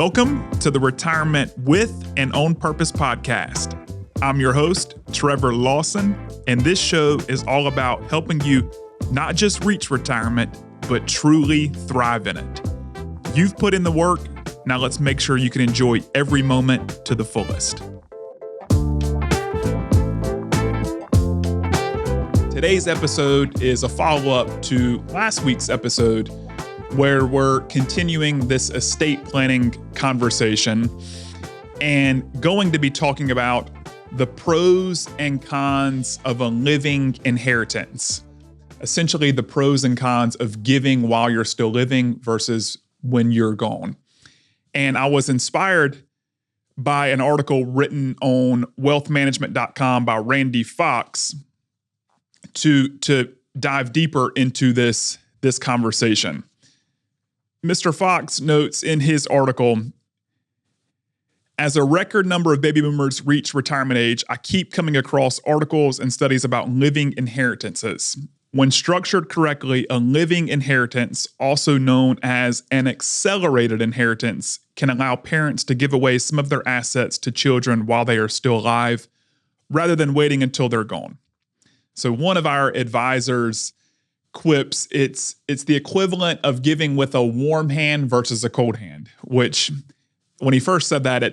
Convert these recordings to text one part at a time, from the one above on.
Welcome to the Retirement with and On Purpose podcast. I'm your host, Trevor Lawson, and this show is all about helping you not just reach retirement, but truly thrive in it. You've put in the work, now let's make sure you can enjoy every moment to the fullest. Today's episode is a follow-up to last week's episode where we're continuing this estate planning conversation and going to be talking about the pros and cons of a living inheritance. Essentially, the pros and cons of giving while you're still living versus when you're gone. And I was inspired by an article written on wealthmanagement.com by Randy Fox to dive deeper into this conversation. Mr. Fox notes in his article, as a record number of baby boomers reach retirement age, I keep coming across articles and studies about living inheritances. When structured correctly, a living inheritance, also known as an accelerated inheritance, can allow parents to give away some of their assets to children while they are still alive, rather than waiting until they're gone. So one of our advisors quips, it's the equivalent of giving with a warm hand versus a cold hand, which when he first said that,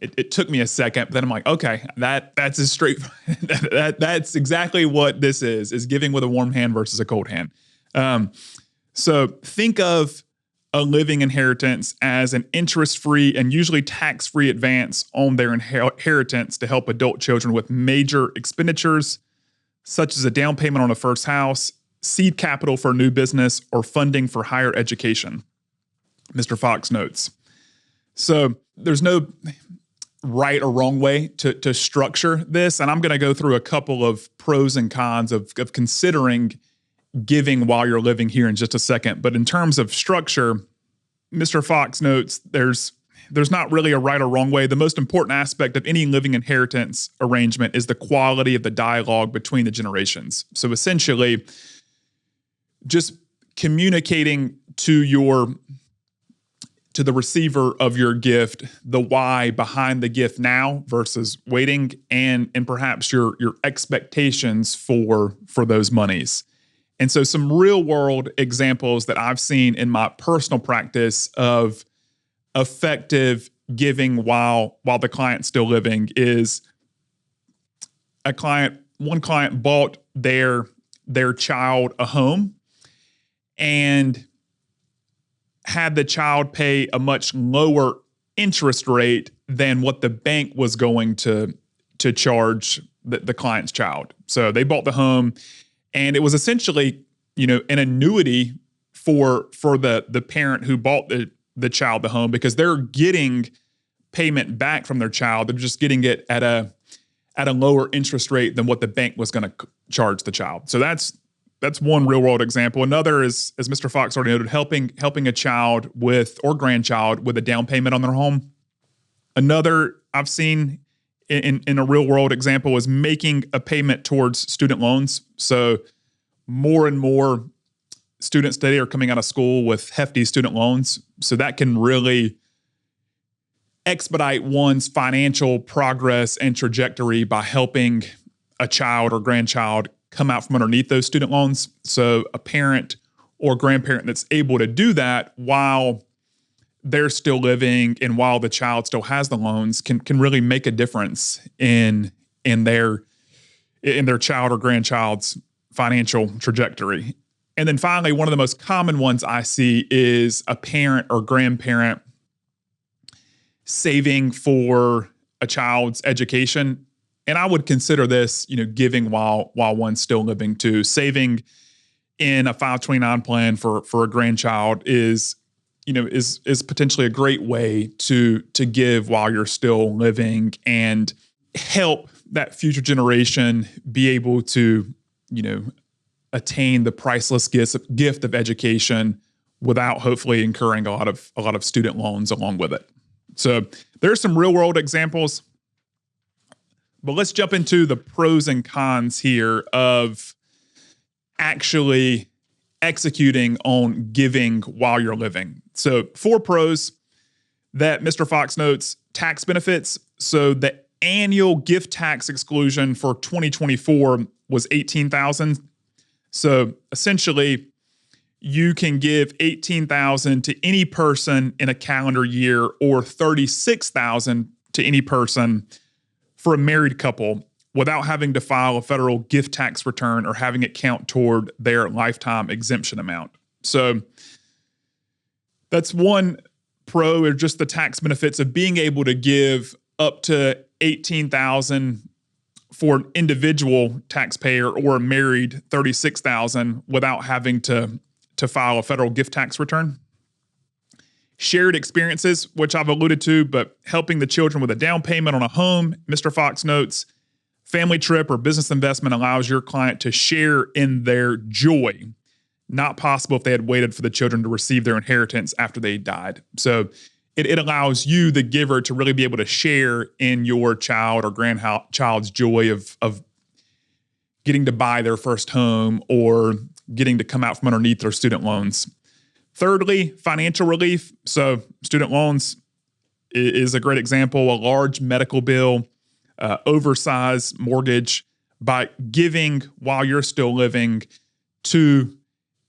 it took me a second, but then I'm like, okay, that's a straight, that's exactly what this is giving with a warm hand versus a cold hand. So think of a living inheritance as an interest-free and usually tax-free advance on their inheritance to help adult children with major expenditures, such as a down payment on a first house, seed capital for a new business, or funding for higher education, Mr. Fox notes. So there's no right or wrong way to structure this, and I'm going to go through a couple of pros and cons of considering giving while you're living here in just a second. But in terms of structure, Mr. Fox notes there's not really a right or wrong way. The most important aspect of any living inheritance arrangement is the quality of the dialogue between the generations. So essentially, just communicating to the receiver of your gift the why behind the gift now versus waiting, and perhaps your expectations for those monies. And so some real world examples that I've seen in my personal practice of effective giving while the client's still living is one client bought their child a home and had the child pay a much lower interest rate than what the bank was going to charge the client's child. So they bought the home, and it was essentially, an annuity for the parent who bought the child the home, because they're getting payment back from their child. They're just getting it at a lower interest rate than what the bank was going to charge the child. So that's one real world example. Another is, as Mr. Fox already noted, helping a child or grandchild with a down payment on their home. Another I've seen in a real world example is making a payment towards student loans. So more and more students today are coming out of school with hefty student loans. So that can really expedite one's financial progress and trajectory by helping a child or grandchild come out from underneath those student loans. So a parent or grandparent that's able to do that while they're still living and while the child still has the loans can really make a difference in their child or grandchild's financial trajectory. And then finally, one of the most common ones I see is a parent or grandparent saving for a child's education. And I would consider this, giving while one's still living too. Saving in a 529 plan for a grandchild is potentially a great way to give while you're still living and help that future generation be able to, attain the priceless gift of education without hopefully incurring a lot of student loans along with it. So there's some real world examples. But let's jump into the pros and cons here of actually executing on giving while you're living. So 4 pros. that Mr. Fox notes tax benefits. So the annual gift tax exclusion for 2024 was $18,000. So essentially, you can give $18,000 to any person in a calendar year or $36,000 to any person for a married couple without having to file a federal gift tax return or having it count toward their lifetime exemption amount. So that's one pro, or just the tax benefits of being able to give up to $18,000 for an individual taxpayer or a married $36,000 without having to file a federal gift tax return. Shared experiences, which I've alluded to, but helping the children with a down payment on a home, Mr. Fox notes, family trip or business investment allows your client to share in their joy. Not possible if they had waited for the children to receive their inheritance after they died. So it allows you, the giver, to really be able to share in your child or grandchild's joy of getting to buy their first home or getting to come out from underneath their student loans. Thirdly, financial relief. So student loans is a great example. A large medical bill, oversized mortgage, by giving while you're still living to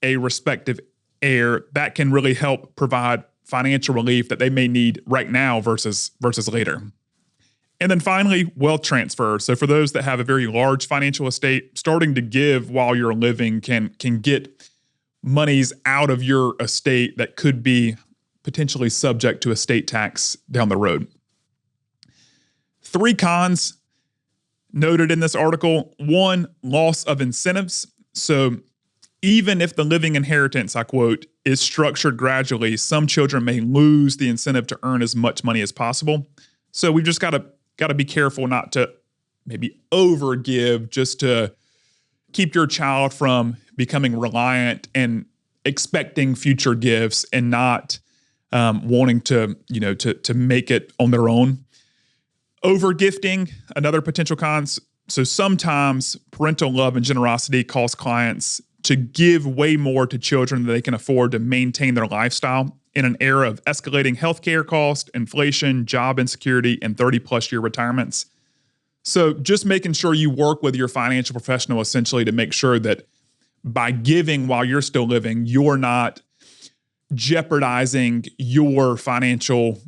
a respective heir, that can really help provide financial relief that they may need right now versus later. And then finally, wealth transfer. So for those that have a very large financial estate, starting to give while you're living can get monies out of your estate that could be potentially subject to estate tax down the road. 3 cons noted in this article. 1, loss of incentives. So even if the living inheritance, I quote, is structured gradually, some children may lose the incentive to earn as much money as possible. So we've just got to be careful not to maybe overgive just to keep your child from becoming reliant and expecting future gifts and not wanting to make it on their own. Overgifting, another potential cons. So sometimes parental love and generosity cause clients to give way more to children than they can afford to maintain their lifestyle in an era of escalating healthcare costs, inflation, job insecurity, and 30-plus year retirements. So just making sure you work with your financial professional essentially to make sure that by giving while you're still living, you're not jeopardizing your financial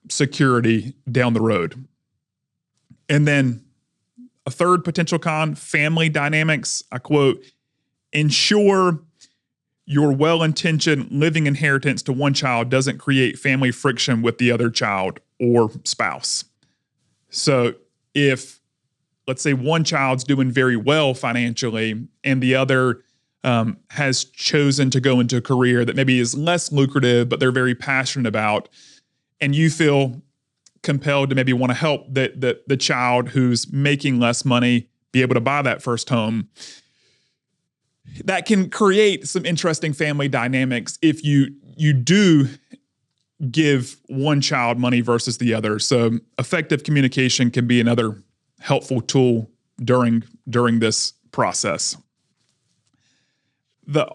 security down the road. And then a third potential con, family dynamics. I quote, ensure your well-intentioned living inheritance to one child doesn't create family friction with the other child or spouse. So if, let's say, one child's doing very well financially and the other has chosen to go into a career that maybe is less lucrative, but they're very passionate about, and you feel compelled to maybe want to help the child who's making less money be able to buy that first home, that can create some interesting family dynamics if you do give one child money versus the other. So effective communication can be another helpful tool during this process. The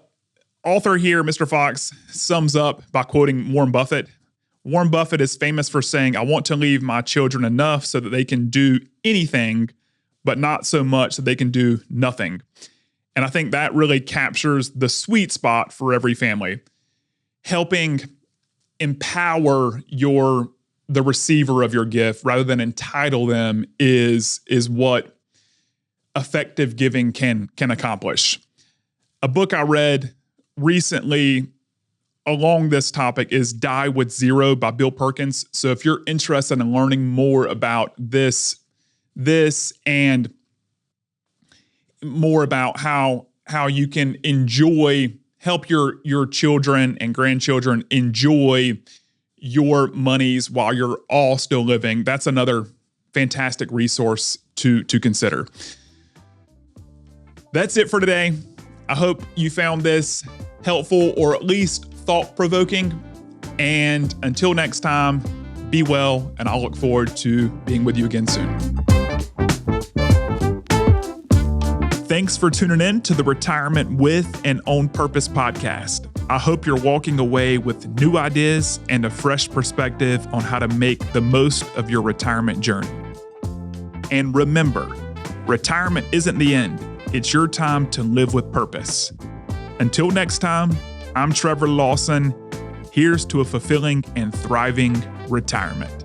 author here, Mr. Fox, sums up by quoting Warren Buffett. Warren Buffett is famous for saying, "I want to leave my children enough so that they can do anything, but not so much that they can do nothing." And I think that really captures the sweet spot for every family. Helping empower the receiver of your gift rather than entitle them is what effective giving can accomplish. A book I read recently along this topic is Die with Zero by Bill Perkins. So if you're interested in learning more about this and more about how you can help your children and grandchildren enjoy your monies while you're all still living, that's another fantastic resource to consider. That's it for today. I hope you found this helpful or at least thought-provoking. And until next time, be well, and I'll look forward to being with you again soon. Thanks for tuning in to the Retirement with and On Purpose podcast. I hope you're walking away with new ideas and a fresh perspective on how to make the most of your retirement journey. And remember, retirement isn't the end. It's your time to live with purpose. Until next time, I'm Trevor Lawson. Here's to a fulfilling and thriving retirement.